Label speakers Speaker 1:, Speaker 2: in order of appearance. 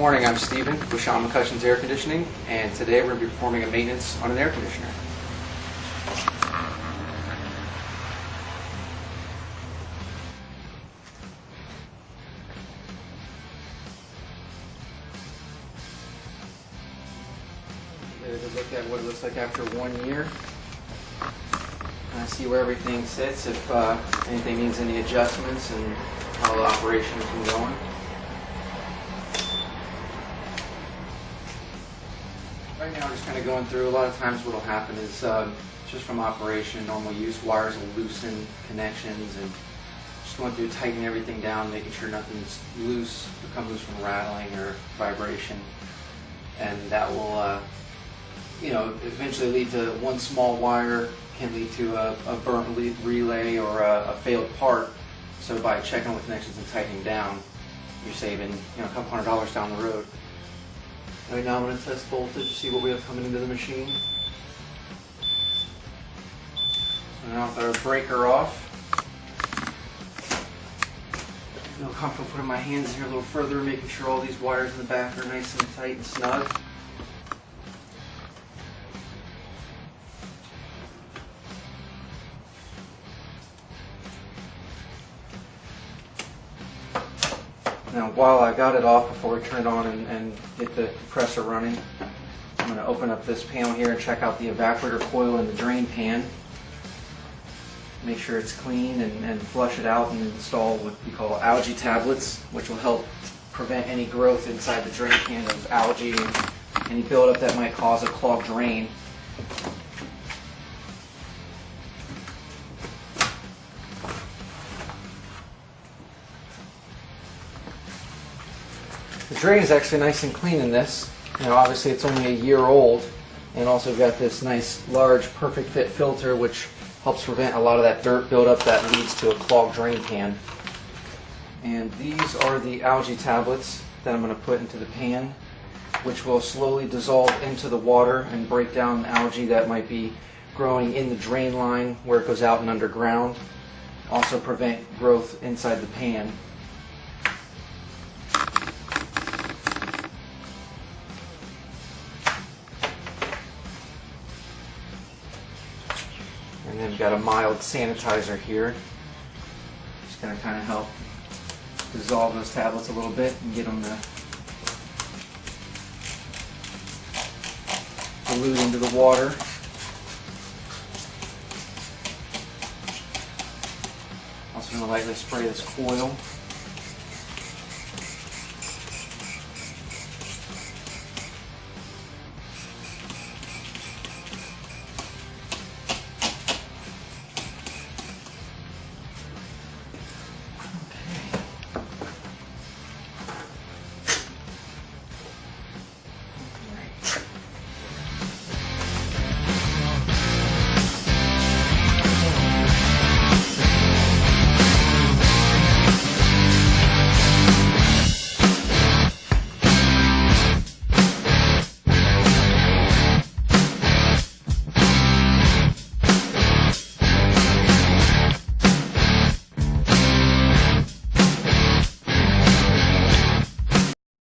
Speaker 1: morning, I'm Steven with McCutcheon's Air Conditioning, and today we're going to be performing a maintenance on an air conditioner. Here's a look at what it looks like after 1 year. See where everything sits, if anything needs any adjustments, and how the operation has been going. Right now, we're just kind of going through. A lot of times, what will happen is just from operation, normal use, wires will loosen connections, and just going through tightening everything down, making sure nothing's loose, become loose from rattling or vibration, and that will, eventually lead to one small wire can lead to a burnt relay or a failed part. So by checking all the connections and tightening down, you're saving a couple $100 down the road. Right now I'm going to test voltage, see what we have coming into the machine. So now with our breaker off, I feel comfortable putting my hands in here a little further, making sure all these wires in the back are nice and tight and snug. Now, while I got it off before we turn it on and get the compressor running, I'm going to open up this panel here and check out the evaporator coil and the drain pan. Make sure it's clean and flush it out, and install what we call algae tablets, which will help prevent any growth inside the drain pan of algae and any buildup that might cause a clogged drain. The drain is actually nice and clean in this. Obviously it's only a year old, and also got this nice large perfect fit filter which helps prevent a lot of that dirt buildup that leads to a clogged drain pan. And these are the algae tablets that I'm going to put into the pan, which will slowly dissolve into the water and break down algae that might be growing in the drain line where it goes out and underground. Also prevent growth inside the pan. And then we've got a mild sanitizer here. Just going to kind of help dissolve those tablets a little bit and get them to dilute into the water. Also going to lightly spray this coil.